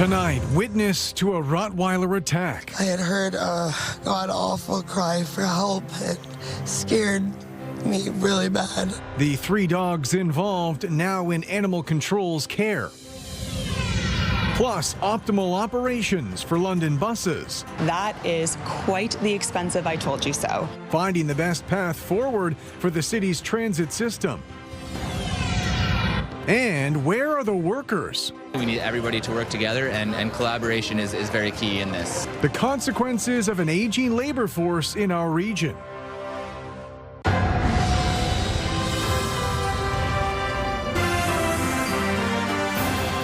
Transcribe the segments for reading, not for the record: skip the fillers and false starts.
Tonight, witness to a Rottweiler attack. I had heard a god-awful cry for help. It scared me really bad. The 3 dogs involved now in animal control's care. Plus, optimal operations for London buses. That is quite the expensive I told you so. Finding the best path forward for the city's transit system. And where are the workers? We need everybody to work together, and collaboration is very key in this. The consequences of an aging labor force in our region.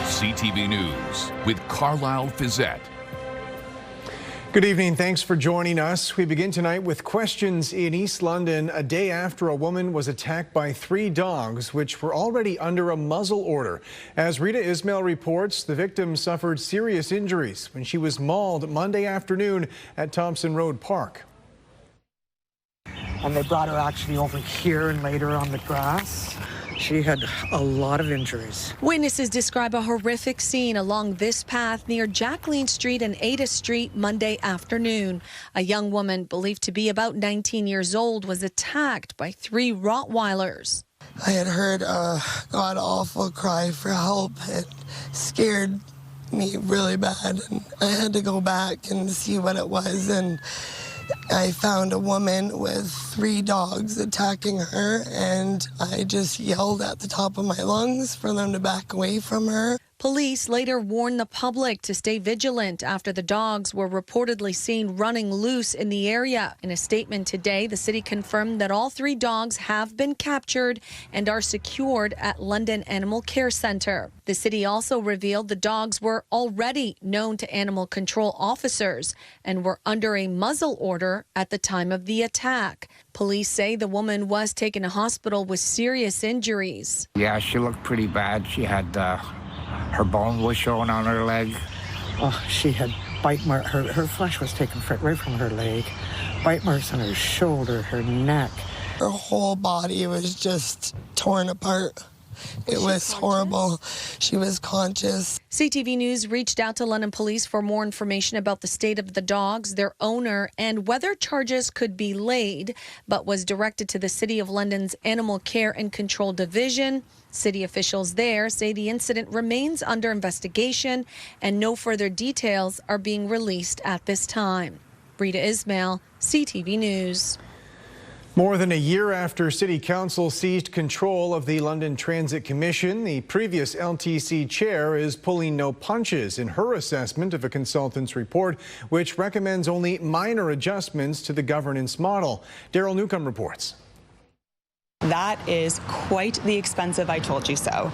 CTV News with Carlyle Fiset. Good evening. Thanks for joining us. We begin tonight with questions in East London a day after a woman was attacked by 3 dogs, which were already under a muzzle order. As Rita Ismail reports, the victim suffered serious injuries when she was mauled Monday afternoon at Thompson Road Park. And they brought her actually over here and laid her on the grass. She had a lot of injuries. Witnesses describe a horrific scene along this path near Jacqueline Street and Ada Street Monday afternoon. A young woman believed to be about 19 years old was attacked by 3 Rottweilers. I had heard a god-awful cry for help. It scared me really bad, and I had to go back and see what it was, and I found a woman with 3 dogs attacking her, and I just yelled at the top of my lungs for them to back away from her. Police later warned the public to stay vigilant after the dogs were reportedly seen running loose in the area. In a statement today, the city confirmed that all 3 dogs have been captured and are secured at London Animal Care Centre. The city also revealed the dogs were already known to animal control officers and were under a muzzle order at the time of the attack. Police say the woman was taken to hospital with serious injuries. Yeah, she looked pretty bad. She had her bone was showing on her leg. Oh, she had bite marks. Her flesh was taken right from her leg. Bite marks on her shoulder, her neck. Her whole body was just torn apart. It was horrible. She was conscious. CTV News reached out to London Police for more information about the state of the dogs, their owner, and whether charges could be laid, but was directed to the City of London's Animal Care and Control Division. City officials there say the incident remains under investigation and no further details are being released at this time. Rita Ismail, CTV News. More than a year after City Council seized control of the London Transit Commission, the previous LTC chair is pulling no punches in her assessment of a consultant's report, which recommends only minor adjustments to the governance model. Daryl Newcomb reports. That is quite the expensive I told you so.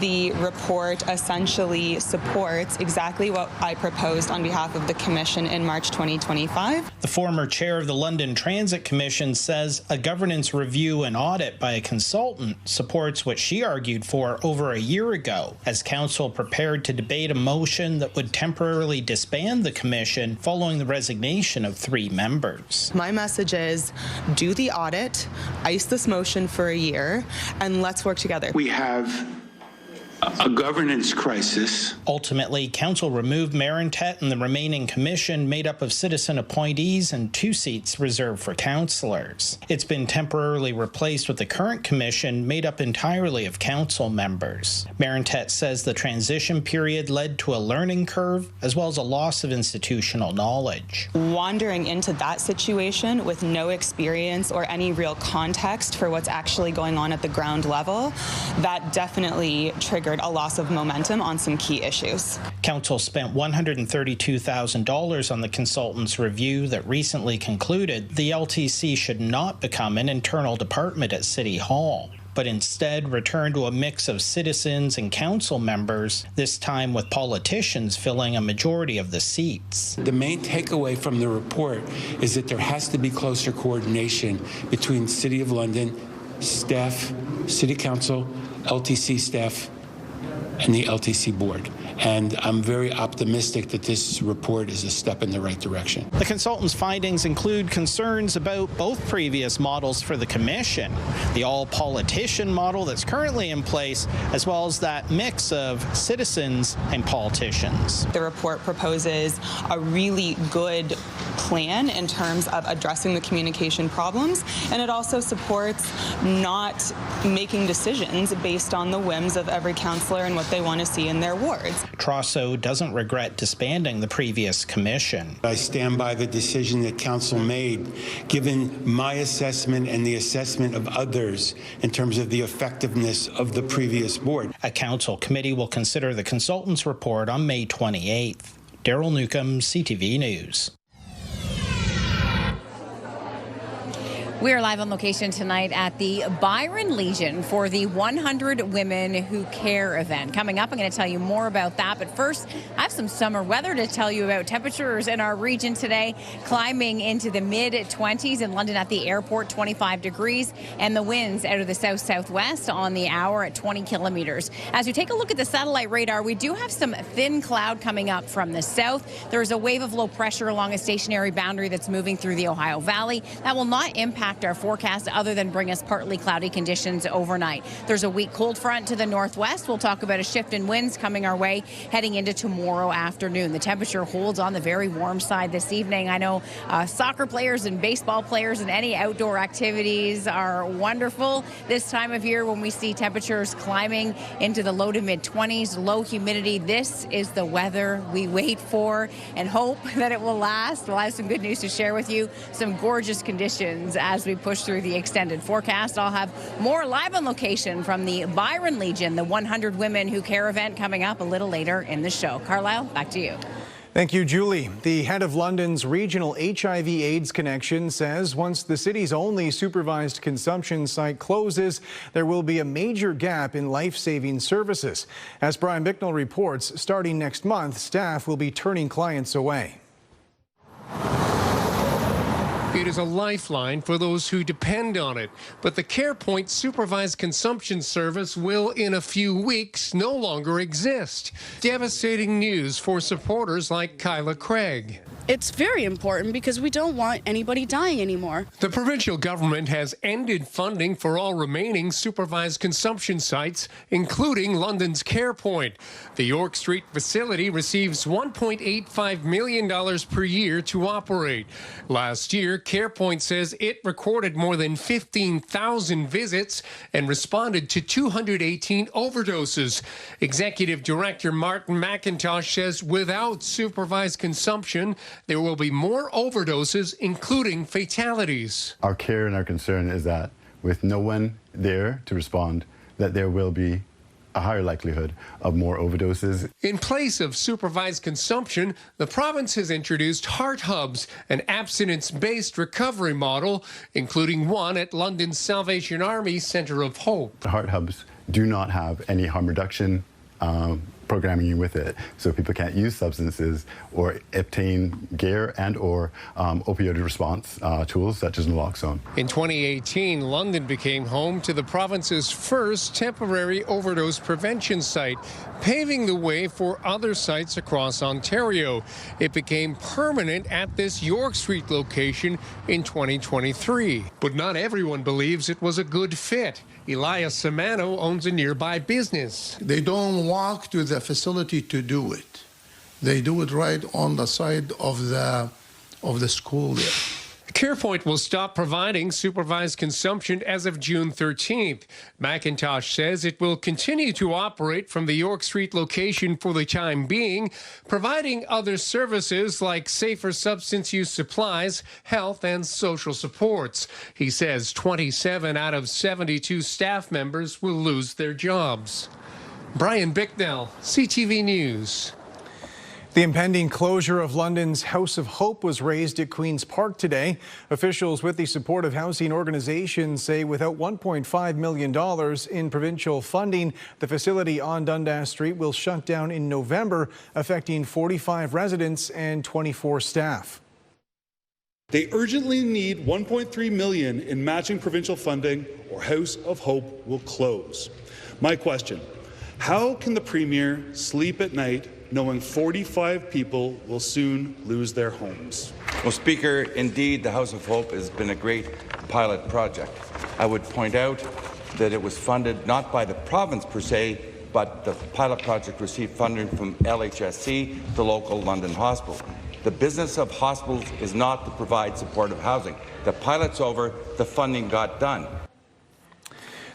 The report essentially supports exactly what I proposed on behalf of the Commission in March 2025. The former chair of the London Transit Commission says a governance review and audit by a consultant supports what she argued for over a year ago, as council prepared to debate a motion that would temporarily disband the commission following the resignation of 3 members. My message is do the audit, ice this motion for a year, and let's work together. We have a governance crisis. Ultimately, council removed Marintet and the remaining commission made up of citizen appointees and 2 seats reserved for councillors. It's been temporarily replaced with the current commission made up entirely of council members. Marintet says the transition period led to a learning curve as well as a loss of institutional knowledge. Wandering into that situation with no experience or any real context for what's actually going on at the ground level, that definitely triggered a loss of momentum on some key issues. Council spent $132,000 on the consultant's review that recently concluded the LTC should not become an internal department at City Hall, but instead return to a mix of citizens and council members, this time with politicians filling a majority of the seats. The main takeaway from the report is that there has to be closer coordination between City of London staff, City Council, LTC staff, and the LTC board. And I'm very optimistic that this report is a step in the right direction. The consultant's findings include concerns about both previous models for the commission, the all-politician model that's currently in place, as well as that mix of citizens and politicians. The report proposes a really good plan in terms of addressing the communication problems, and it also supports not making decisions based on the whims of every councillor and what they want to see in their wards. Trosso doesn't regret disbanding the previous commission. I stand by the decision that council made, given my assessment and the assessment of others in terms of the effectiveness of the previous board. A council committee will consider the consultant's report on May 28th. Daryl Newcomb, CTV News. We are live on location tonight at the Byron Legion for the 100 Women Who Care event. Coming up, I'm going to tell you more about that. But first, I have some summer weather to tell you about. Temperatures in our region today climbing into the mid-20s. In London at the airport, 25 degrees. And the winds out of the south-southwest on the hour at 20 kilometers. As we take a look at the satellite radar, we do have some thin cloud coming up from the south. There's a wave of low pressure along a stationary boundary that's moving through the Ohio Valley. That will not impact our forecast other than bring us partly cloudy conditions overnight. There's a weak cold front to the northwest. We'll talk about a shift in winds coming our way heading into tomorrow afternoon. The temperature holds on the very warm side this evening. I know soccer players and baseball players and any outdoor activities are wonderful this time of year when we see temperatures climbing into the low to mid 20s, low humidity. This is the weather we wait for and hope that it will last. We'll have some good news to share with you. Some gorgeous conditions as we push through the extended forecast. I'll have more live on location from the Byron Legion, the 100 Women Who Care event coming up a little later in the show. Carlyle, back to you. Thank you, Julie. The head of London's regional HIV/AIDS connection says once the city's only supervised consumption site closes, there will be a major gap in life-saving services. As Brian Bicknell reports, starting next month, staff will be turning clients away. It is a lifeline for those who depend on it, but the CarePoint supervised consumption service will, in a few weeks, no longer exist. Devastating news for supporters like Kyla Craig. It's very important because we don't want anybody dying anymore. The provincial government has ended funding for all remaining supervised consumption sites, including London's CarePoint. The York Street facility receives $1.85 million per year to operate. Last year, CarePoint says it recorded more than 15,000 visits and responded to 218 overdoses. Executive Director Martin McIntosh says without supervised consumption, there will be more overdoses, including fatalities. Our care and our concern is that with no one there to respond, that there will be a higher likelihood of more overdoses. In place of supervised consumption, the province has introduced heart hubs, an abstinence-based recovery model, including one at London's Salvation Army Centre of Hope. The heart hubs do not have any harm reduction programming with it, so people can't use substances or obtain gear and or opioid response tools such as naloxone. In 2018, London became home to the province's first temporary overdose prevention site, paving the way for other sites across Ontario. It became permanent at this York Street location in 2023. But not everyone believes it was a good fit. Elias Samano owns a nearby business. They don't walk to the facility to do it. They do it right on the side of the school there. CarePoint will stop providing supervised consumption as of June 13th. McIntosh says it will continue to operate from the York Street location for the time being, providing other services like safer substance use supplies, health, and social supports. He says 27 out of 72 staff members will lose their jobs. Brian Bicknell, CTV News. The impending closure of London's House of Hope was raised at Queen's Park today. Officials with the support of housing organizations say without $1.5 million in provincial funding, the facility on Dundas Street will shut down in November, affecting 45 residents and 24 staff. They urgently need $1.3 million in matching provincial funding or House of Hope will close. My question, How can the Premier sleep at night knowing 45 people will soon lose their homes? Well, Speaker, indeed, the House of Hope has been a great pilot project. I would point out that it was funded not by the province per se, but the pilot project received funding from LHSC, the local London hospital. The business of hospitals is not to provide supportive housing. The pilot's over, the funding got done.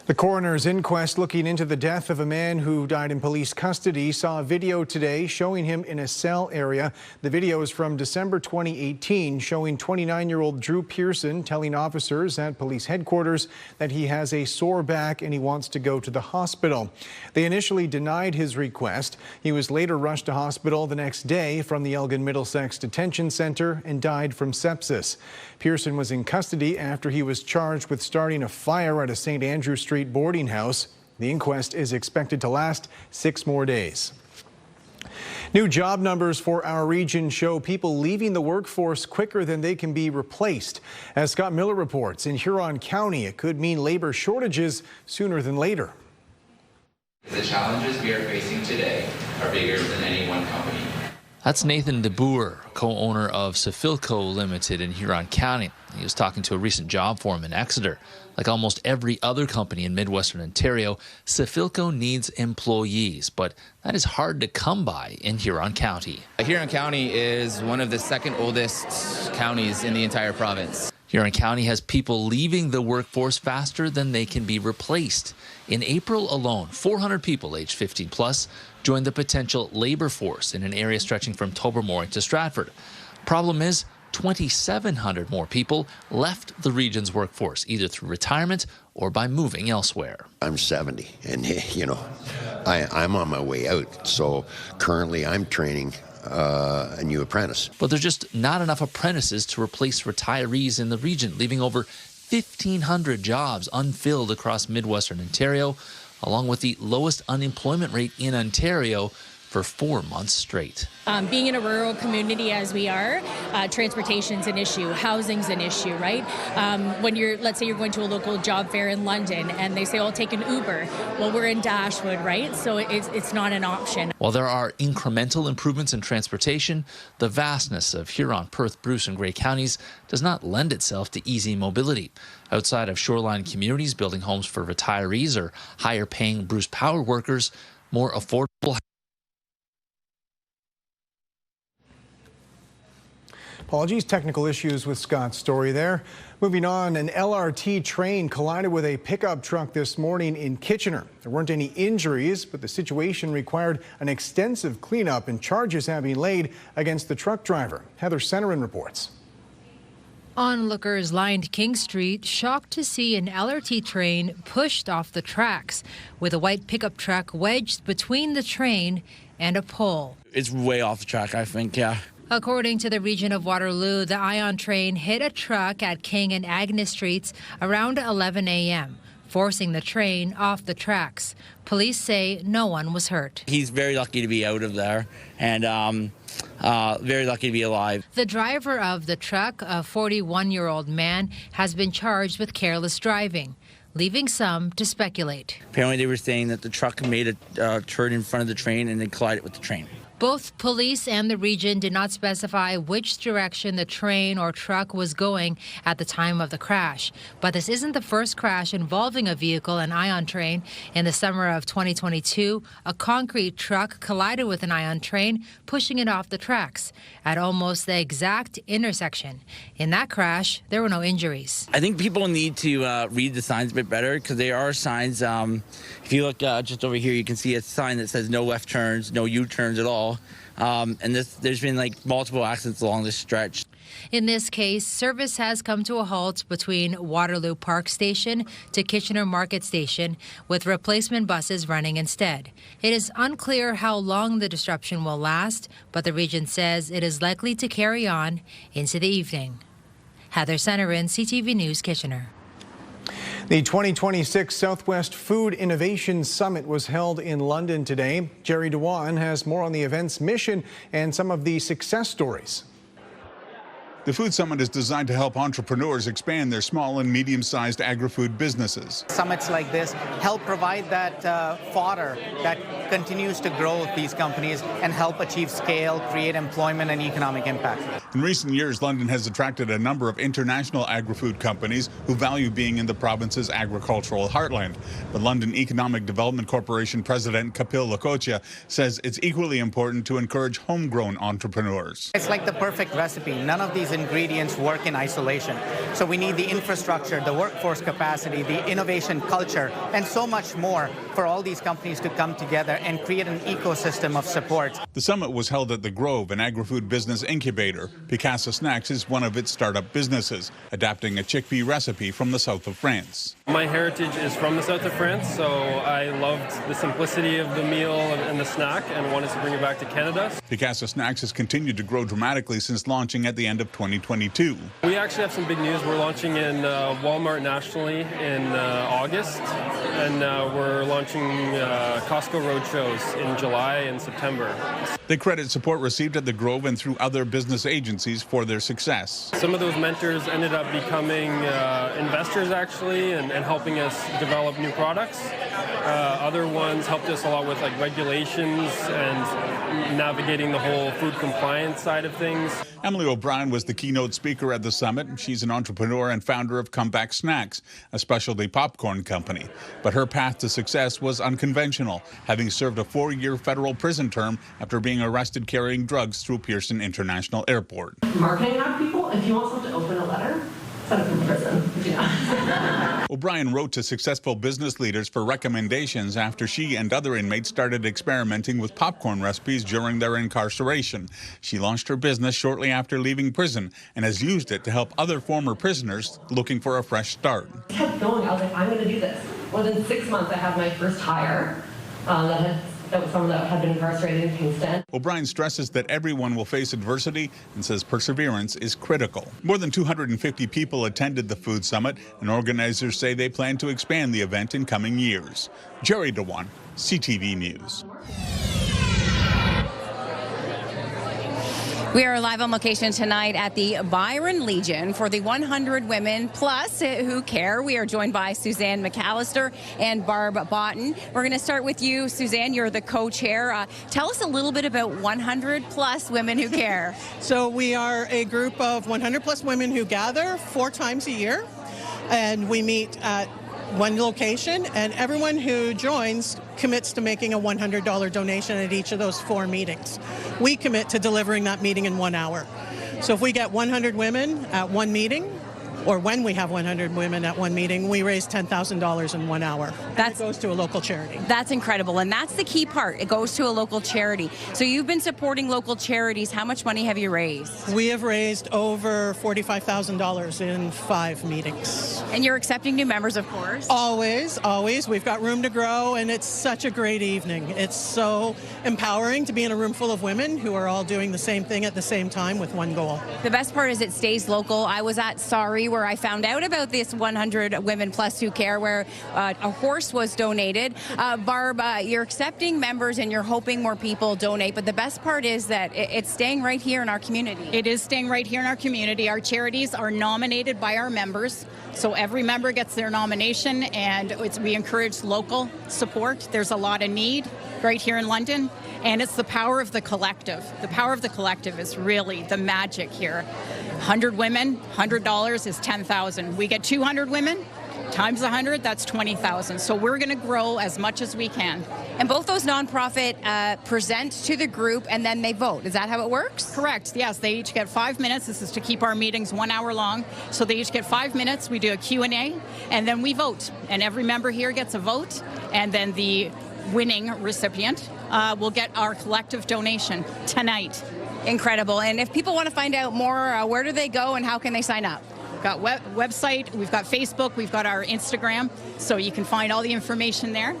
The coroner's inquest looking into the death of a man who died in police custody saw a video today showing him in a cell area. The video is from December 2018, showing 29-year-old Drew Pearson telling officers at police headquarters that he has a sore back and he wants to go to the hospital. They initially denied his request. He was later rushed to hospital the next day from the Elgin Middlesex Detention Center and died from sepsis. Pearson was in custody after he was charged with starting a fire at a St. Andrew Street boarding house. The inquest is expected to last 6 more days. New job numbers for our region show people leaving the workforce quicker than they can be replaced. As Scott Miller reports, in Huron County, it could mean labor shortages sooner than later. The challenges we are facing today are bigger than any one company. That's Nathan DeBoer, co-owner of Safilco Limited in Huron County. He was talking to a recent job forum in Exeter. Like almost every other company in Midwestern Ontario, Safilco needs employees, but that is hard to come by in Huron County. Huron County is one of the second oldest counties in the entire province. Huron County has people leaving the workforce faster than they can be replaced. In April alone, 400 people aged 15 plus joined the potential labor force in an area stretching from Tobermory to Stratford. Problem is, 2,700 more people left the region's workforce, either through retirement or by moving elsewhere. I'm 70, and I'm on my way out. So currently I'm training a new apprentice. But there's just not enough apprentices to replace retirees in the region, leaving over 1,500 jobs unfilled across Midwestern Ontario, along with the lowest unemployment rate in Ontario for 4 months straight. Being in a rural community as we are, transportation's an issue, housing's an issue, right? When let's say you're going to a local job fair in London and they say, oh, take an Uber. Well, we're in Dashwood, right? So it's not an option. While there are incremental improvements in transportation, the vastness of Huron, Perth, Bruce, and Grey counties does not lend itself to easy mobility. Outside of shoreline communities, building homes for retirees or higher-paying Bruce Power workers, more affordable. Apologies, technical issues with Scott's story there. Moving on, an LRT train collided with a pickup truck this morning in Kitchener. There weren't any injuries, but the situation required an extensive cleanup and charges have been laid against the truck driver. Heather Centerin reports. Onlookers lined King Street, shocked to see an LRT train pushed off the tracks, with a white pickup truck wedged between the train and a pole. It's way off the track, I think, yeah. According to the region of Waterloo, the Ion train hit a truck at King and Agnes Streets around 11 a.m., forcing the train off the tracks. Police say no one was hurt. He's very lucky to be out of there and very lucky to be alive. The driver of the truck, a 41-year-old man, has been charged with careless driving, leaving some to speculate. Apparently they were saying that the truck made a turn in front of the train and then collided with the train. Both police and the region did not specify which direction the train or truck was going at the time of the crash. But this isn't the first crash involving a vehicle and Ion train. In the summer of 2022, a concrete truck collided with an Ion train, pushing it off the tracks at almost the exact intersection. In that crash, there were no injuries. I think people need to read the signs a bit better, because there are signs. If you look just over here, you can see a sign that says no left turns, no U-turns at all. And there's been like multiple accidents along this stretch. In this case, service has come to a halt between Waterloo Park Station to Kitchener Market Station, with replacement buses running instead. It is unclear how long the disruption will last, but the region says it is likely to carry on into the evening. Heather Centerin, CTV News, Kitchener. The 2026 Southwest Food Innovation Summit was held in London today. Jerry Dewan has more on the event's mission and some of the success stories. The Food Summit is designed to help entrepreneurs expand their small and medium-sized agri-food businesses. Summits like this help provide that fodder that continues to grow these companies and help achieve scale, create employment and economic impact. In recent years, London has attracted a number of international agri-food companies who value being in the province's agricultural heartland. But London Economic Development Corporation President Kapil Lakotia says it's equally important to encourage homegrown entrepreneurs. It's like the perfect recipe. None of these ingredients work in isolation. So we need the infrastructure, the workforce capacity, the innovation culture, and so much more for all these companies to come together and create an ecosystem of support. The summit was held at the Grove, an agri-food business incubator. Picasso Snacks is one of its startup businesses, adapting a chickpea recipe from the south of France. My heritage is from the south of France, so I loved the simplicity of the meal and the snack and wanted to bring it back to Canada. Picasso Snacks has continued to grow dramatically since launching at the end of 2022. We actually have some big news. We're launching in Walmart nationally in August, and we're launching Costco roadshows in July and September. They credit support received at the Grove and through other business agencies for their success. Some of those mentors ended up becoming investors actually and helping us develop new products. Other ones helped us a lot with like regulations and navigating the whole food compliance side of things. Emily O'Brien was the keynote speaker at the summit. She's an entrepreneur and founder of Comeback Snacks, a specialty popcorn company. But her path to success was unconventional, having served a 4-year federal prison term after being arrested carrying drugs through Pearson International Airport. Marketing out people, if you want someone to open a letter, set up in prison. O'Brien wrote to successful business leaders for recommendations after she and other inmates started experimenting with popcorn recipes during their incarceration. She launched her business shortly after leaving prison and has used it to help other former prisoners looking for a fresh start. I kept going. I was like, I'm going to do this. Within 6 months, I had my first hire that was someone that had been incarcerated in Kingston. O'Brien stresses that everyone will face adversity and says perseverance is critical. More than 250 people attended the Food Summit, and organizers say they plan to expand the event in coming years. Jerry Dewan, CTV News. We are live on location tonight at the Byron Legion for the 100 Women Plus Who Care. We are joined by Suzanne McAllister and Barb Botten. We're going to start with you, Suzanne. You're the co-chair. Tell us a little bit about 100 Plus Women Who Care. So we are a group of 100 plus women who gather 4 times a year, and we meet at one location, and everyone who joins commits to making a $100 donation at each of those 4 meetings. We commit to delivering that meeting in 1 hour. So if we get 100 women at one meeting, or when we have 100 women at one meeting, we raise $10,000 in 1 hour. That goes to a local charity. That's incredible, and that's the key part. It goes to a local charity. So you've been supporting local charities. How much money have you raised? We have raised over $45,000 in 5 meetings. And you're accepting new members, of course? Always, always. We've got room to grow, and it's such a great evening. It's so empowering to be in a room full of women who are all doing the same thing at the same time with one goal. The best part is it stays local. I was at Sorry, where I found out about this 100 Women Plus Who Care, where a horse was donated. Barb, you're accepting members and you're hoping more people donate, but the best part is that it's staying right here in our community. It is staying right here in our community. Our charities are nominated by our members, so every member gets their nomination, and we encourage local support. There's a lot of need right here in London, and it's the power of the collective. The power of the collective is really the magic here. 100 women, $100 is $10,000. We get 200 women, times 100, that's 20,000. So we're going to grow as much as we can. And both those nonprofit present to the group and then they vote. Is that how it works? Correct. Yes, they each get 5 minutes. This is to keep our meetings 1 hour long. So they each get 5 minutes. We do a Q&A, and then we vote. And every member here gets a vote, and then the winning recipient will get our collective donation tonight. Incredible. And if people want to find out more, where do they go and how can they sign up? We've got website, we've got Facebook, we've got our Instagram, so you can find all the information there.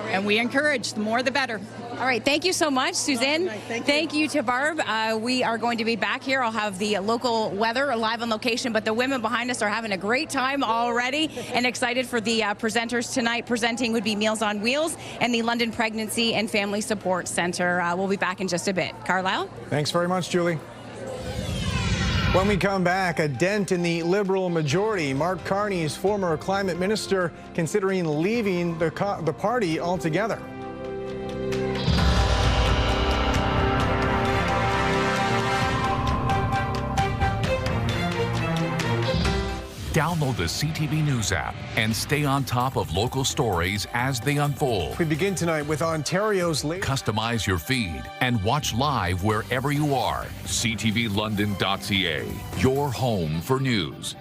And we encourage, the more the better. All right, thank you so much, Suzanne. Thank you to Barb. We are going to be back here. I'll have the local weather live on location, but the women behind us are having a great time already and excited for the presenters tonight. Presenting would be Meals on Wheels and the London Pregnancy and Family Support Centre. We'll be back in just a bit. Carlyle? Thanks very much, Julie. When we come back, a dent in the Liberal majority. Mark Carney's former climate minister considering leaving the party altogether. Download the CTV News app and stay on top of local stories as they unfold. We begin tonight with Ontario's Customize your feed and watch live wherever you are. ctvlondon.ca, your home for news.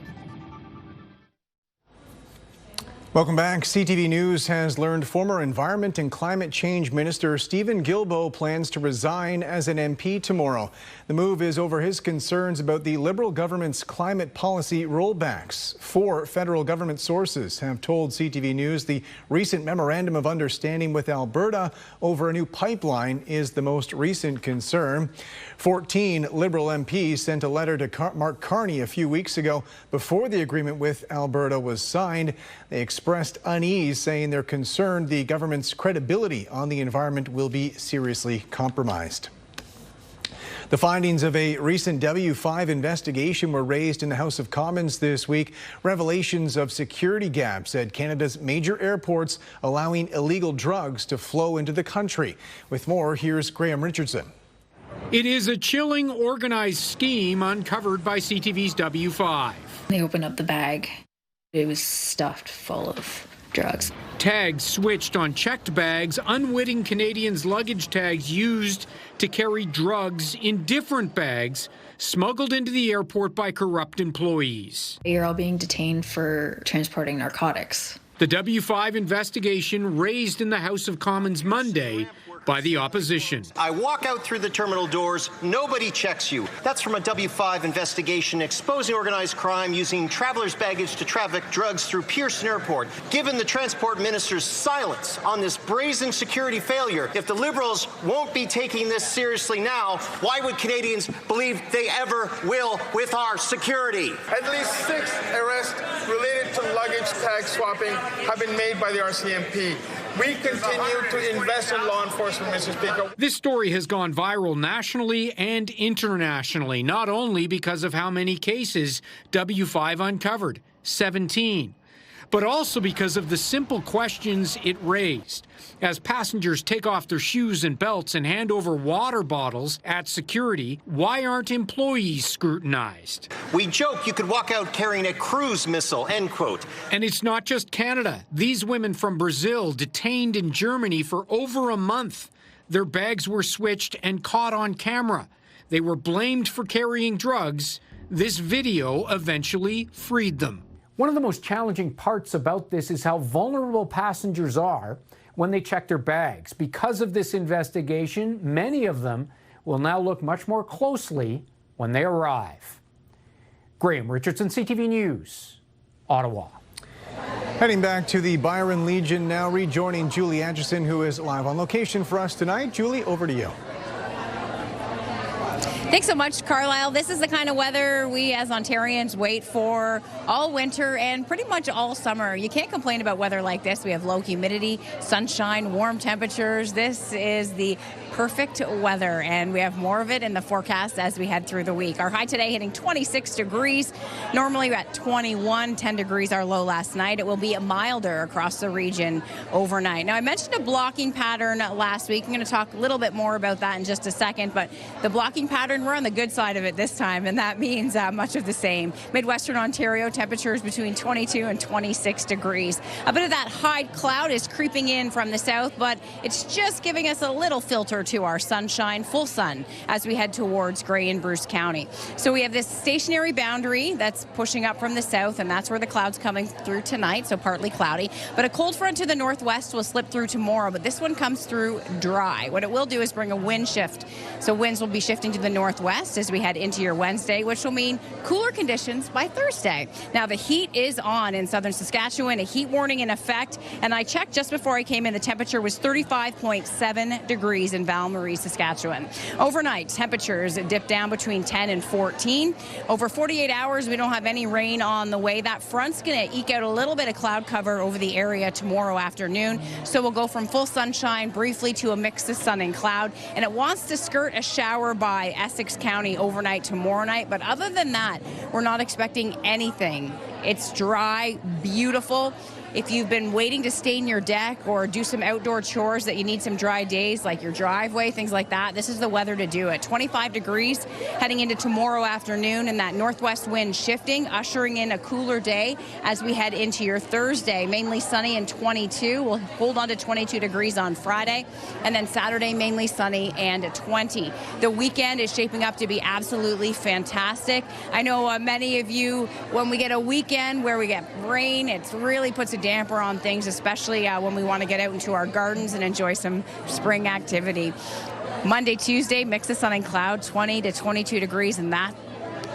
Welcome back. CTV News has learned former Environment and Climate Change Minister Stephen Guilbeault plans to resign as an MP tomorrow. The move is over his concerns about the Liberal government's climate policy rollbacks. 4 federal government sources have told CTV News the recent memorandum of understanding with Alberta over a new pipeline is the most recent concern. 14 Liberal MPs sent a letter to Mark Carney a few weeks ago before the agreement with Alberta was signed. They expressed unease, saying they're concerned the government's credibility on the environment will be seriously compromised. The findings of a recent W5 investigation were raised in the House of Commons this week. Revelations of security gaps at Canada's major airports, allowing illegal drugs to flow into the country. With more, here's Graham Richardson. It is a chilling, organized scheme uncovered by CTV's W5. They opened up the bag. It was stuffed full of drugs. Tags switched on checked bags, unwitting Canadians' luggage tags used to carry drugs in different bags, smuggled into the airport by corrupt employees. You're all being detained for transporting narcotics. The W5 investigation raised in the House of Commons Monday by the opposition. I walk out through the terminal doors, nobody checks you. That's from a W5 investigation exposing organized crime using travelers' baggage to traffic drugs through Pearson Airport. Given the Transport Minister's silence on this brazen security failure, if the Liberals won't be taking this seriously now, why would Canadians believe they ever will with our security? At least 6 arrests related to luggage tag swapping have been made by the RCMP. We continue to invest in law enforcement, Mr. Speaker. This story has gone viral nationally and internationally, not only because of how many cases W5 uncovered, 17, but also because of the simple questions it raised. As passengers take off their shoes and belts and hand over water bottles at security, why aren't employees scrutinized? We joke you could walk out carrying a cruise missile, end quote. And it's not just Canada. These women from Brazil detained in Germany for over a month. Their bags were switched and caught on camera. They were blamed for carrying drugs. This video eventually freed them. One of the most challenging parts about this is how vulnerable passengers are when they check their bags. Because of this investigation, many of them will now look much more closely when they arrive. Graham Richardson, CTV News, Ottawa. Heading back to the Byron Legion now, rejoining Julie Anderson, who is live on location for us tonight. Julie, over to you. Thanks so much, Carlyle. This is the kind of weather we as Ontarians wait for all winter and pretty much all summer. You can't complain about weather like this. We have low humidity, sunshine, warm temperatures. This is the perfect weather, and we have more of it in the forecast as we head through the week. Our high today hitting 26 degrees. Normally we're at 21, 10 degrees our low last night. It will be milder across the region overnight. Now, I mentioned a blocking pattern last week. I'm going to talk a little bit more about that in just a second, but the blocking pattern, we're on the good side of it this time, and that means much of the same. Midwestern Ontario, temperatures between 22 and 26 degrees. A bit of that high cloud is creeping in from the south, but it's just giving us a little filter to our sunshine, full sun, as we head towards Grey and Bruce County. So we have this stationary boundary that's pushing up from the south, and that's where the cloud's coming through tonight, so partly cloudy. But a cold front to the northwest will slip through tomorrow, but this one comes through dry. What it will do is bring a wind shift. So winds will be shifting to the northwest as we head into your Wednesday, which will mean cooler conditions by Thursday. Now, the heat is on in southern Saskatchewan, a heat warning in effect, and I checked just before I came in, the temperature was 35.7 degrees in Val-Marie, Saskatchewan. Overnight, temperatures dip down between 10 and 14. Over 48 hours, we don't have any rain on the way. That front's going to eke out a little bit of cloud cover over the area tomorrow afternoon. So we'll go from full sunshine briefly to a mix of sun and cloud, and it wants to skirt a shower by Essex County overnight tomorrow night. But other than that, we're not expecting anything. It's dry, beautiful. If you've been waiting to stain your deck or do some outdoor chores that you need some dry days, like your driveway, things like that, this is the weather to do it. 25 degrees heading into tomorrow afternoon, and that northwest wind shifting, ushering in a cooler day as we head into your Thursday. Mainly sunny and 22. We'll hold on to 22 degrees on Friday, and then Saturday mainly sunny and 20. The weekend is shaping up to be absolutely fantastic. I know many of you, when we get a weekend where we get rain, it really puts a damper on things, especially when we want to get out into our gardens and enjoy some spring activity. Monday, Tuesday, mix of sun and cloud, 20 to 22 degrees, and that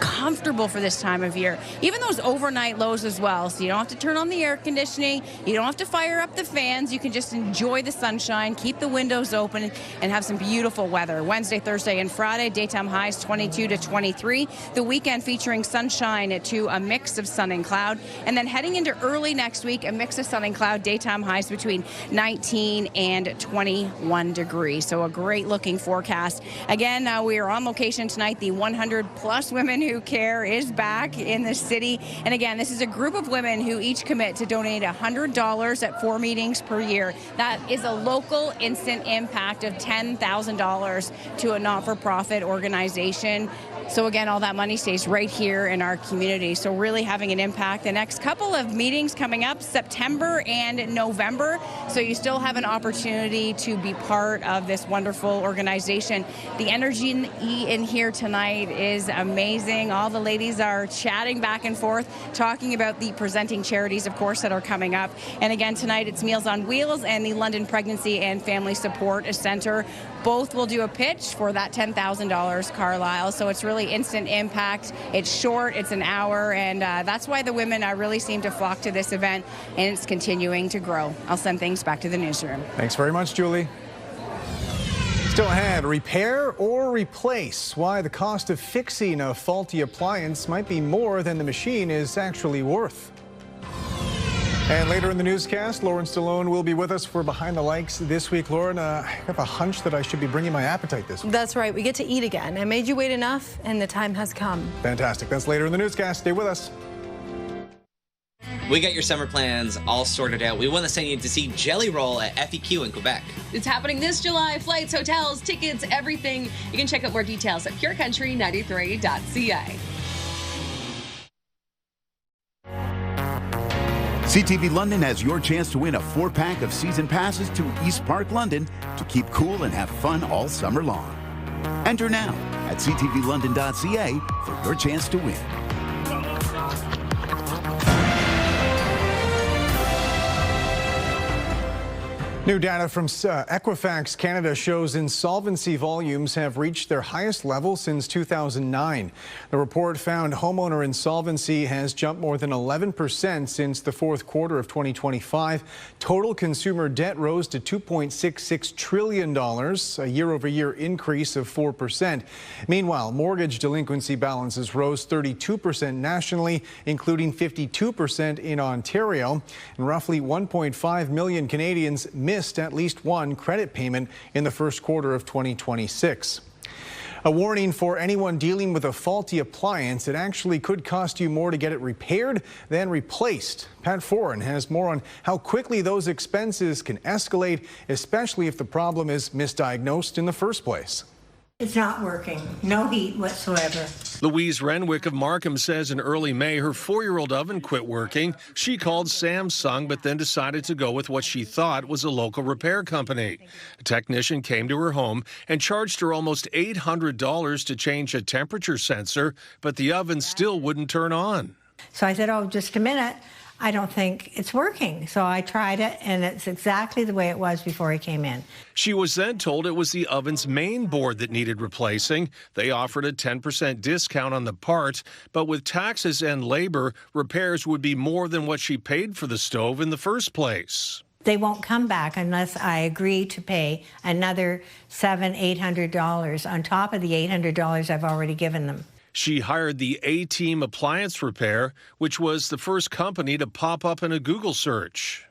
comfortable for this time of year. Even those overnight lows as well, so you don't have to turn on the air conditioning, you don't have to fire up the fans, you can just enjoy the sunshine, keep the windows open, and have some beautiful weather. Wednesday, Thursday, and Friday, daytime highs 22 to 23. The weekend featuring sunshine to a mix of sun and cloud, and then heading into early next week, a mix of sun and cloud, daytime highs between 19 and 21 degrees. So a great looking forecast. Again, we are on location tonight. The 100 plus women who care is back in the city. And again, this is a group of women who each commit to donate $100 at 4 meetings per year. That is a local instant impact of $10,000 to a not-for-profit organization. So again, all that money stays right here in our community. So really having an impact. The next couple of meetings coming up, September and November. So you still have an opportunity to be part of this wonderful organization. The energy in here tonight is amazing. All the ladies are chatting back and forth, talking about the presenting charities, of course, that are coming up. And again, tonight it's Meals on Wheels and the London Pregnancy and Family Support Center. Both will do a pitch for that $10,000 Carlyle. So it's really instant impact. It's short, it's an hour, and that's why the women really seem to flock to this event, and it's continuing to grow. I'll send things back to the newsroom. Thanks very much, Julie. Still ahead, repair or replace? Why the cost of fixing a faulty appliance might be more than the machine is actually worth. And later in the newscast, Lauren Stallone will be with us for Behind the Likes this week. Lauren, I have a hunch that I should be bringing my appetite this week. That's right. We get to eat again. I made you wait enough, and the time has come. Fantastic. That's later in the newscast. Stay with us. We got your summer plans all sorted out. We want to send you to see Jelly Roll at FEQ in Quebec. It's happening this July. Flights, hotels, tickets, everything. You can check out more details at purecountry93.ca. CTV London has your chance to win a 4-pack of season passes to East Park, London to keep cool and have fun all summer long. Enter now at ctvlondon.ca for your chance to win. New data from Equifax Canada shows insolvency volumes have reached their highest level since 2009. The report found homeowner insolvency has jumped more than 11% since the fourth quarter of 2025. Total consumer debt rose to $2.66 trillion, a year-over-year increase of 4%. Meanwhile, mortgage delinquency balances rose 32% nationally, including 52% in Ontario, and roughly 1.5 million Canadians missed at least one credit payment in the first quarter of 2026. A warning for anyone dealing with a faulty appliance. It actually could cost you more to get it repaired than replaced. Pat Foran has more on how quickly those expenses can escalate, especially if the problem is misdiagnosed in the first place. It's not working. No heat whatsoever. Louise Renwick of Markham says in early May her 4-year-old oven quit working. She called Samsung, but then decided to go with what she thought was a local repair company. A technician came to her home and charged her almost $800 to change a temperature sensor, but the oven still wouldn't turn on. So I said, oh, just a minute. I don't think it's working. So I tried it, and it's exactly the way it was before he came in. She was then told it was the oven's main board that needed replacing. They offered a 10% discount on the part, but with taxes and labor, repairs would be more than what she paid for the stove in the first place. They won't come back unless I agree to pay another $700-800 on top of the $800 I've already given them. She hired the A-Team Appliance Repair, which was the first company to pop up in a Google search.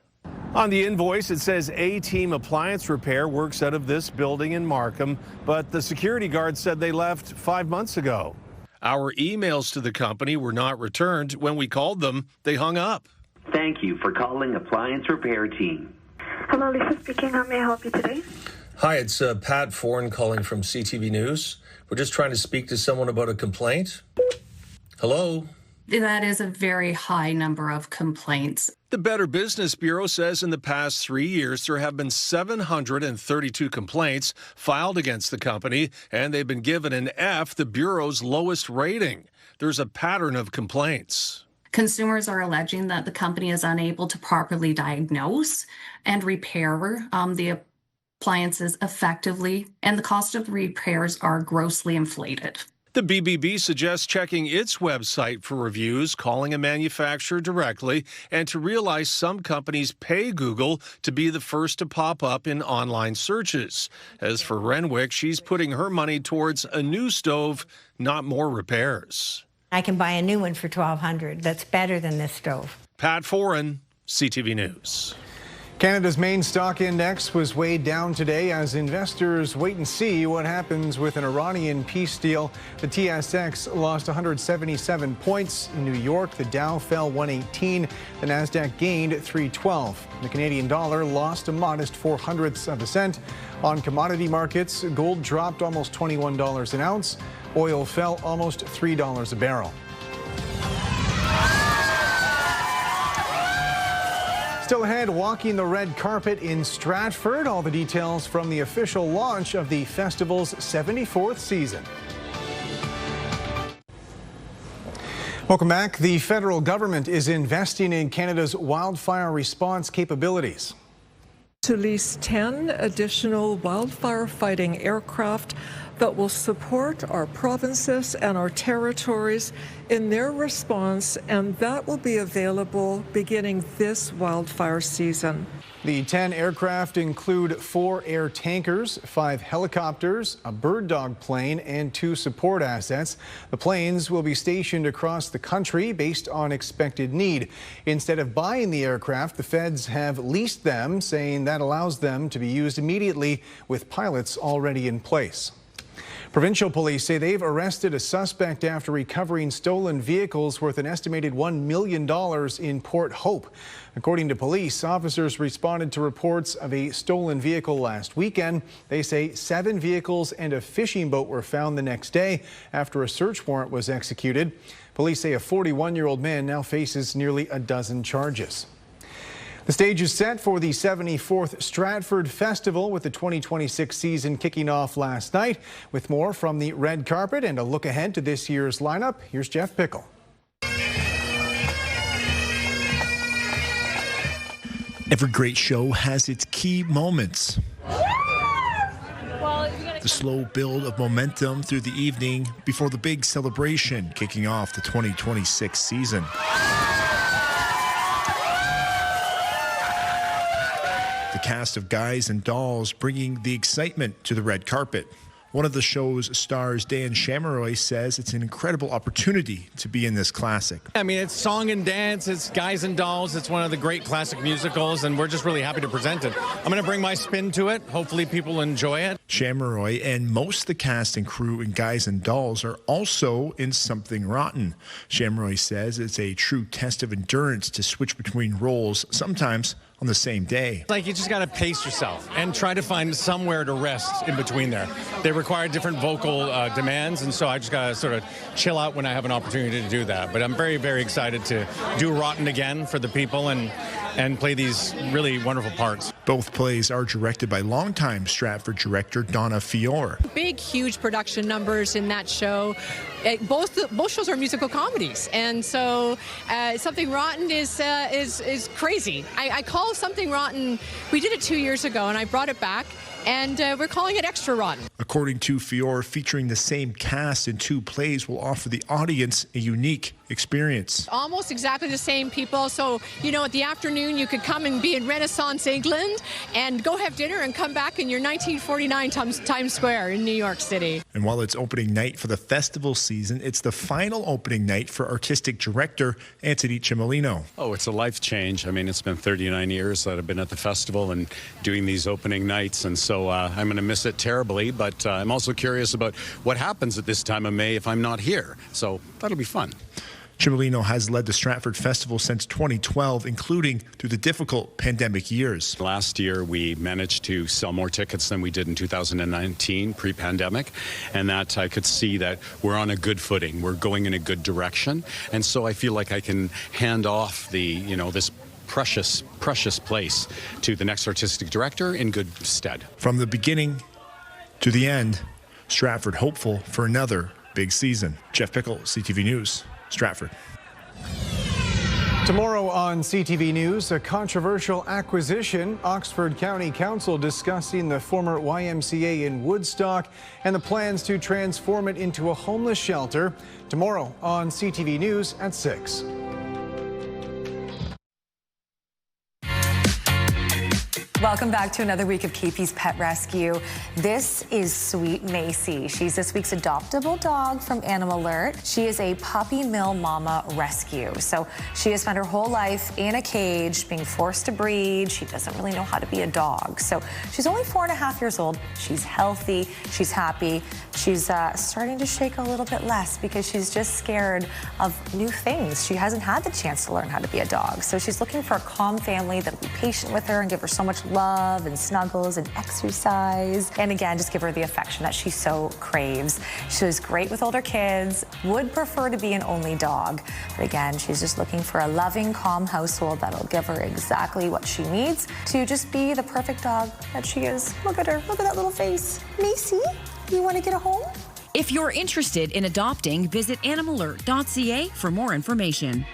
On the invoice, it says A-Team Appliance Repair works out of this building in Markham, but the security guard said they left 5 months ago. Our emails to the company were not returned. When we called them, they hung up. Thank you for calling Appliance Repair Team. Hello, Lisa speaking. How may I help you today? Hi, it's Pat Foran calling from CTV News. We're just trying to speak to someone about a complaint. Hello? That is a very high number of complaints. The Better Business Bureau says in the past 3 years, there have been 732 complaints filed against the company, and they've been given an F, the Bureau's lowest rating. There's a pattern of complaints. Consumers are alleging that the company is unable to properly diagnose and repair the appliances effectively, and the cost of repairs are grossly inflated. The BBB suggests checking its website for reviews, calling a manufacturer directly, and to realize some companies pay Google to be the first to pop up in online searches. As for Renwick, she's putting her money towards a new stove, not more repairs. I can buy a new one for $1,200. That's better than this stove. Pat Foran, CTV News. Canada's main stock index was weighed down today as investors wait and see what happens with an Iranian peace deal. The TSX lost 177 points. In New York, the Dow fell 118. The Nasdaq gained 312. The Canadian dollar lost a modest 0.04 of a cent. On commodity markets, gold dropped almost $21 an ounce. Oil fell almost $3 a barrel. Still ahead, walking the red carpet in Stratford. All the details from the official launch of the festival's 74th season. Welcome back. The federal government is investing in Canada's wildfire response capabilities. To lease 10 additional wildfire fighting aircraft that will support our provinces and our territories in their response, and that will be available beginning this wildfire season. The 10 aircraft include 4 air tankers, 5 helicopters, a bird dog plane, and 2 support assets. The planes will be stationed across the country based on expected need. Instead of buying the aircraft, the feds have leased them, saying that allows them to be used immediately with pilots already in place. Provincial police say they've arrested a suspect after recovering stolen vehicles worth an estimated $1 million in Port Hope. According to police, officers responded to reports of a stolen vehicle last weekend. They say 7 vehicles and a fishing boat were found the next day after a search warrant was executed. Police say a 41-year-old man now faces nearly a dozen charges. The stage is set for the 74th Stratford Festival, with the 2026 season kicking off last night. With more from the red carpet and a look ahead to this year's lineup, here's Jeff Pickle. Every great show has its key moments. The slow build of momentum through the evening before the big celebration kicking off the 2026 season. The cast of Guys and Dolls bringing the excitement to the red carpet. One of the show's stars, Dan Shamroy, says it's an incredible opportunity to be in this classic. I mean, it's song and dance, it's Guys and Dolls, it's one of the great classic musicals, and we're just really happy to present it. I'm going to bring my spin to it. Hopefully people enjoy it. Shamroy and most of the cast and crew in Guys and Dolls are also in Something Rotten. Shamroy says it's a true test of endurance to switch between roles, sometimes on the same day. Like, you just got to pace yourself and try to find somewhere to rest in between there. They require different vocal demands, and so I just got to sort of chill out when I have an opportunity to do that. But I'm very, very excited to do Rotten again for the people and play these really wonderful parts. Both plays are directed by longtime Stratford director Donna Fiore. Big, huge production numbers in that show. Both shows are musical comedies, and so Something Rotten is crazy. I call Something Rotten. We did it 2 years ago, and I brought it back. and we're calling it extra rotten. According to Fior, featuring the same cast in 2 plays will offer the audience a unique experience. Almost exactly the same people. So, you know, at the afternoon, you could come and be in Renaissance England and go have dinner and come back in your 1949 Times Square in New York City. And while it's opening night for the festival season, it's the final opening night for artistic director Anthony Cimolino. Oh, it's a life change. I mean, it's been 39 years that I've been at the festival and doing these opening nights, and so I'm going to miss it terribly, but I'm also curious about what happens at this time of May if I'm not here, so that'll be fun. Cimolino has led the Stratford Festival since 2012, including through the difficult pandemic years. Last year, we managed to sell more tickets than we did in 2019, pre-pandemic, and that I could see that we're on a good footing. We're going in a good direction, and so I feel like I can hand off this precious place to the next artistic director in good stead. From the beginning to the end, Stratford hopeful for another big season. Jeff Pickle, CTV News, Stratford. Tomorrow on CTV News, a controversial acquisition. Oxford County Council discussing the former YMCA in Woodstock and the plans to transform it into a homeless shelter. Tomorrow on CTV News at 6. Welcome back to another week of KP's Pet Rescue. This is Sweet Macy. She's this week's adoptable dog from Animal Alert. She is a puppy mill mama rescue. So she has spent her whole life in a cage, being forced to breed. She doesn't really know how to be a dog. So she's only 4.5 years old. She's healthy. She's happy. She's starting to shake a little bit less because she's just scared of new things. She hasn't had the chance to learn how to be a dog. So she's looking for a calm family that'll be patient with her and give her so much love and snuggles and exercise. And again, just give her the affection that she so craves. She's great with older kids, would prefer to be an only dog. But again, she's just looking for a loving, calm household that'll give her exactly what she needs to just be the perfect dog that she is. Look at her, look at that little face. Macy, you want to get a home? If you're interested in adopting, visit animalert.ca for more information.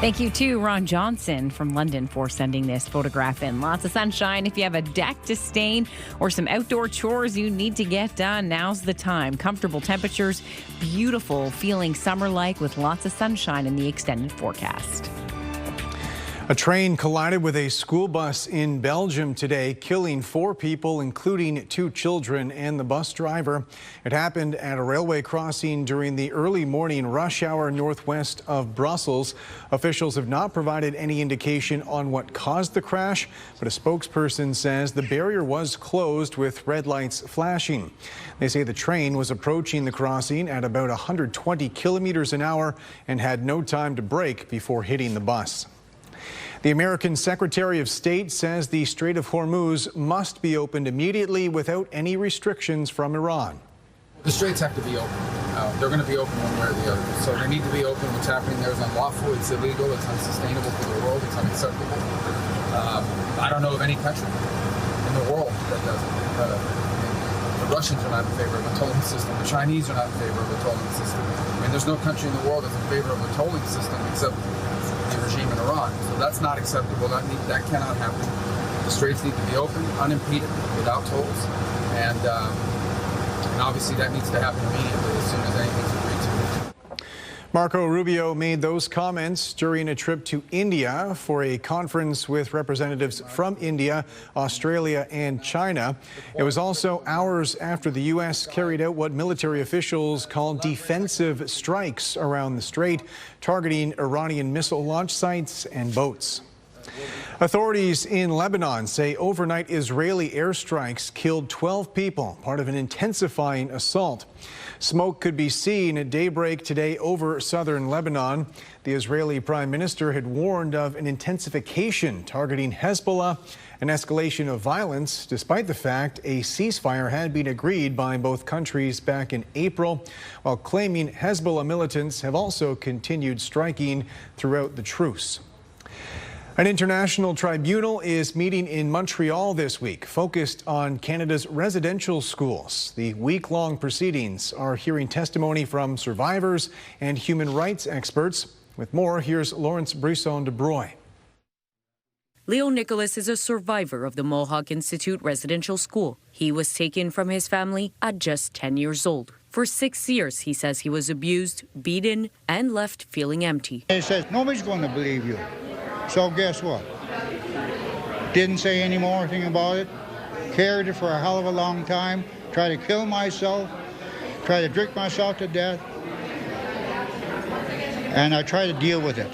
Thank you to Ron Johnson from London for sending this photograph in. Lots of sunshine. If you have a deck to stain or some outdoor chores you need to get done, now's the time. Comfortable temperatures, beautiful feeling summer-like with lots of sunshine in the extended forecast. A train collided with a school bus in Belgium today, killing 4 people, including 2 children and the bus driver. It happened at a railway crossing during the early morning rush hour northwest of Brussels. Officials have not provided any indication on what caused the crash, but a spokesperson says the barrier was closed with red lights flashing. They say the train was approaching the crossing at about 120 kilometers an hour and had no time to brake before hitting the bus. The American Secretary of State says the Strait of Hormuz must be opened immediately without any restrictions from Iran. The straits have to be open. They're going to be open one way or the other. So they need to be open. What's happening there is unlawful. It's illegal. It's unsustainable for the world. It's unacceptable. I don't know of any country in the world that does it. The Russians are not in favor of a tolling system. The Chinese are not in favor of a tolling system. I mean, there's no country in the world that's in favor of a tolling system except the regime in Iran. So that's not acceptable. That cannot happen. The straits need to be open, unimpeded, without tolls, and obviously that needs to happen immediately as soon as anything's agreed to. Marco Rubio made those comments during a trip to India for a conference with representatives from India, Australia, and China. It was also hours after the U.S. carried out what military officials call defensive strikes around the strait, targeting Iranian missile launch sites and boats. Authorities in Lebanon say overnight Israeli airstrikes killed 12 people, part of an intensifying assault. Smoke could be seen at daybreak today over southern Lebanon. The Israeli prime minister had warned of an intensification targeting Hezbollah, an escalation of violence, despite the fact a ceasefire had been agreed by both countries back in April, while claiming Hezbollah militants have also continued striking throughout the truce. An international tribunal is meeting in Montreal this week, focused on Canada's residential schools. The week-long proceedings are hearing testimony from survivors and human rights experts. With more, here's Lawrence Brisson de Broye. Leo Nicholas is a survivor of the Mohawk Institute residential school. He was taken from his family at just 10 years old. For 6 years, he says he was abused, beaten, and left feeling empty. He says, nobody's going to believe you. So guess what? Didn't say any more thing about it. Carried it for a hell of a long time. Tried to kill myself. Tried to drink myself to death. And I tried to deal with it.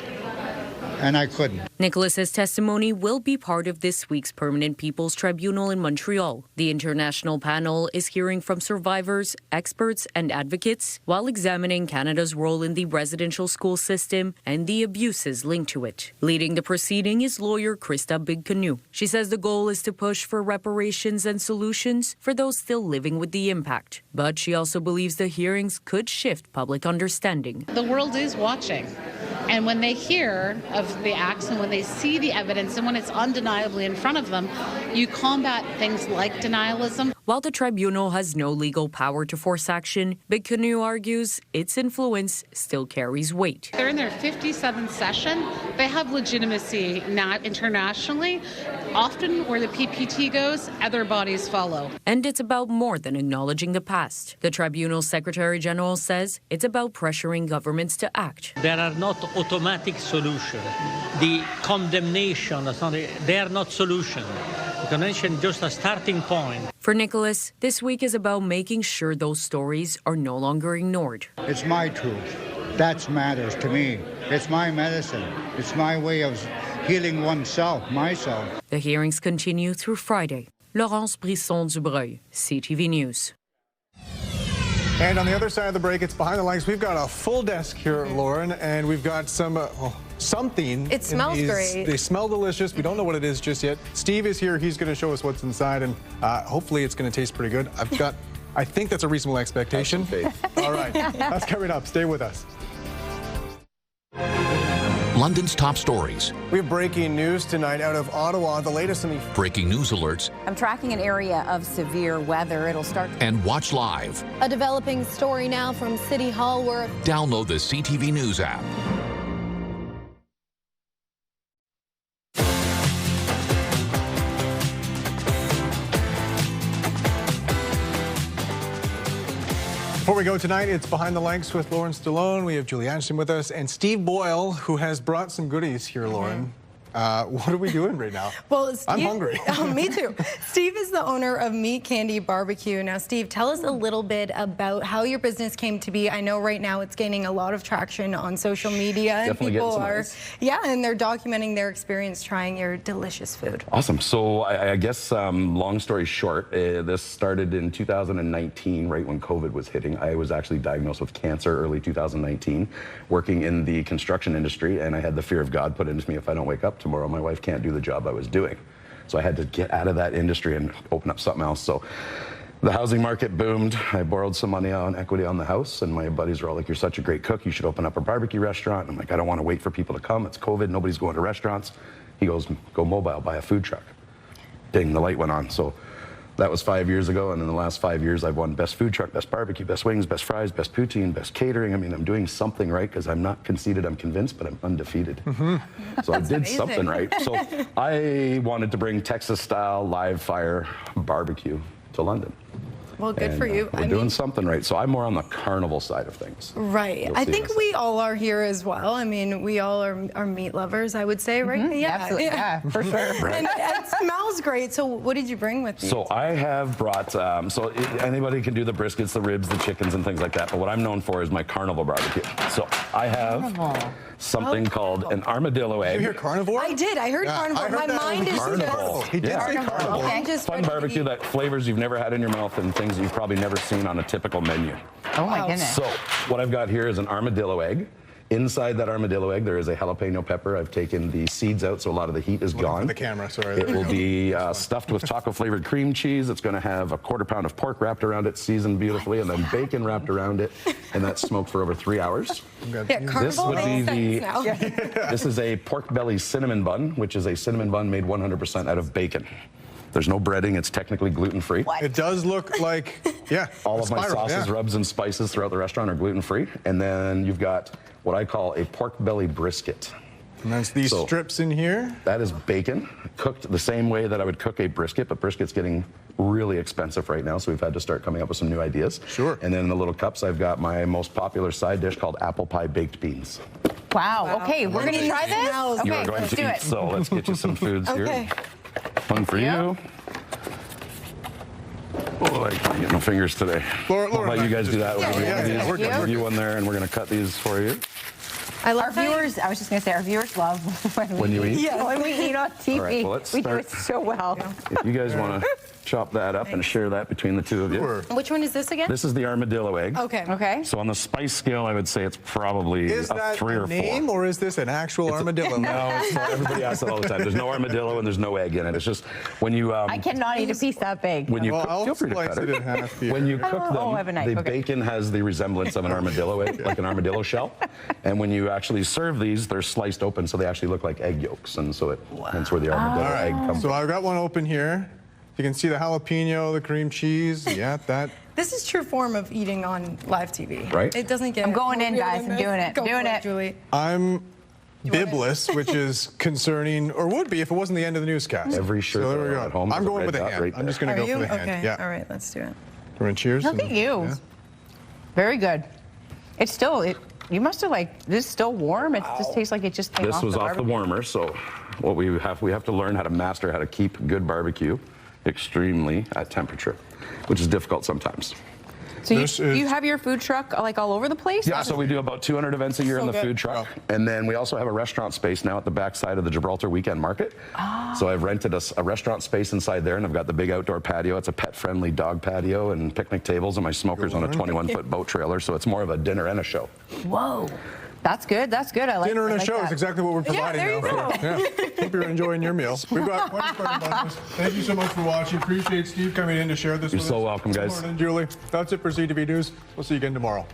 And I couldn't. Nicholas's testimony will be part of this week's Permanent People's Tribunal in Montreal. The international panel is hearing from survivors, experts, and advocates while examining Canada's role in the residential school system and the abuses linked to it. Leading the proceeding is lawyer Krista Bigcanoe. She says the goal is to push for reparations and solutions for those still living with the impact. But she also believes the hearings could shift public understanding. The world is watching. And when they hear of the acts and when they see the evidence and when it's undeniably in front of them, you combat things like denialism. While the tribunal has no legal power to force action, Bigcanoe argues its influence still carries weight. They're in their 57th session. They have legitimacy not internationally. Often where the PPT goes, other bodies follow. And it's about more than acknowledging the past. The tribunal's Secretary General says it's about pressuring governments to act. There are not automatic solutions. The condemnation, they are not solutions. The condemnation is just a starting point. For Nicholas, this week is about making sure those stories are no longer ignored. It's my truth. That matters to me. It's my medicine. It's my way of healing oneself, myself. The hearings continue through Friday. Laurence Brisson-Dubreuil, CTV News. And on the other side of the break, it's Behind the Lights. We've got a full desk here, Lauren, and we've got some something. It smells great. They smell delicious. We don't know what it is just yet. Steve is here. He's going to show us what's inside, and hopefully it's going to taste pretty good. I think that's a reasonable expectation. All right, that's coming up. Stay with us. London's top stories. We have breaking news tonight out of Ottawa. The latest in the breaking news alerts. I'm tracking an area of severe weather. It'll start. And watch live. A developing story now from City Hall where. Download the CTV News app. Before we go tonight, it's Behind the Lights with Lauren Stallone. We have Julie Anderson with us and Steve Boyle, who has brought some goodies here, Lauren. What are we doing right now? Well, Steve, I'm hungry. Oh, me too. Steve is the owner of Meat Candy Barbecue. Now, Steve, tell us a little bit about how your business came to be. I know right now it's gaining a lot of traction on social media. And Definitely people are, nice. yeah, and they're documenting their experience trying your delicious food. Awesome. So I guess, long story short, this started in 2019, right when COVID was hitting. I was actually diagnosed with cancer early 2019, working in the construction industry, and I had the fear of God put into me: if I don't wake up tomorrow, my wife can't do the job I was doing. So I had to get out of that industry and open up something else. So the housing market boomed. I borrowed some money on equity on the house, and my buddies were all like, "You're such a great cook, you should open up a barbecue restaurant." I'm like, "I don't want to wait for people to come. It's COVID, nobody's going to restaurants." He goes, "Go mobile, buy a food truck." Ding, the light went on. So that was 5 years ago, and in the last 5 years, I've won best food truck, best barbecue, best wings, best fries, best poutine, best catering. I mean, I'm doing something right, because I'm not conceited, I'm convinced, but I'm undefeated. So I did something right. So I wanted to bring Texas-style live fire barbecue to London. Well, good for you. We're doing something right. So I'm more on the carnival side of things. Right. I think we all are here as well. I mean, we all are meat lovers, I would say, right? Yeah, absolutely. Yeah, for sure. Right. And it smells great. So what did you bring with you? So I have brought, anybody can do the briskets, the ribs, the chickens, and things like that. But what I'm known for is my carnival barbecue. So I have something called an armadillo egg. Did you hear carnivore? I did. I heard carnivore. I heard my mind is carnival. He did say carnival. Okay. Just fun barbecue that flavors you've never had in your mouth and things you've probably never seen on a typical menu. Oh my goodness. So what I've got here is an armadillo egg. Inside that armadillo egg, there is a jalapeno pepper. I've taken the seeds out, so a lot of the heat is gone. For the camera, sorry. It will be stuffed with taco-flavored cream cheese. It's going to have a quarter pound of pork wrapped around it, seasoned beautifully, and then bacon wrapped around it, and that's smoked for over 3 hours. Yeah, carnival makes sense now. This is a pork belly cinnamon bun, which is a cinnamon bun made 100% out of bacon. There's no breading. It's technically gluten-free. It does look like, yeah. All of my sauces, rubs, and spices throughout the restaurant are gluten-free. And then you've got what I call a pork belly brisket. And that's these strips in here? That is bacon, cooked the same way that I would cook a brisket, but brisket's getting really expensive right now, so we've had to start coming up with some new ideas. Sure. And then in the little cups, I've got my most popular side dish called apple pie baked beans. Wow. Okay, we're going to try this? Okay, You are going let's to do eat, it. so let's get you some foods here. Okay. One for you. Oh, I can't get no fingers today. Laura, I'll let you guys do that. Yeah, We're going to give you one there, and we're going to cut these for you. I love our viewers. I was just going to say, our viewers love when you eat. Yeah, when we eat on TV. All right, well, let's we do start. it so well. If you guys want to chop that up and share that between the two of you. Which one is this again? This is the armadillo egg. Okay. Okay. So on the spice scale, I would say it's probably Is a that 3 a or 4. name, or is this an actual armadillo? No, it's not. Everybody asks it all the time. There's no armadillo and there's no egg in it. It's just when you. I cannot eat a piece that big. When you Well, cook, I'll feel free to slice cut it in half here. When you cook them, I have a knife. the Okay. bacon has the resemblance of an armadillo egg, like an armadillo shell. And when you actually serve these, they're sliced open, so they actually look like egg yolks, and so that's where the armadillo egg comes So from. I've got one open here. You can see the jalapeno, the cream cheese. Yeah, that. This is true form of eating on live TV. Right. It doesn't get. I'm going in, more real guys. than I'm this. doing it. Go Doing for it. Julie. I'm bibless, which is concerning, or would be if it wasn't the end of the newscast. Every shirt So there we that I go. have at home I'm has a going red with the dot hand. right I'm just there. going to Are go you? for the hand. Okay. Yeah. All right. Let's do it. We're in cheers. Look and- at you. yeah. Very good. It's still, you must have this is still warm. It just tastes like it just came This off was the off the barbecue. warmer, so what we have to learn how to master how to keep good barbecue extremely at temperature, which is difficult sometimes. So you have your food truck like all over the place? Yeah, so we do about 200 events a year in the food truck. And then we also have a restaurant space now at the backside of the Gibraltar Weekend Market. So I've rented a restaurant space inside there, and I've got the big outdoor patio. It's a pet-friendly dog patio and picnic tables, and my smoker's on a 21-foot boat trailer, so it's more of a dinner and a show. Whoa. That's good. That's good. I like Dinner and I a like show that. is exactly what we're providing there you now. go. Yeah. Hope you're enjoying your meal. We've got quite a starting breakfast. Thank you so much for watching. Appreciate Steve coming in to share this You're with us. so welcome, guys. Good morning, Julie. That's it for CTV News. We'll see you again tomorrow.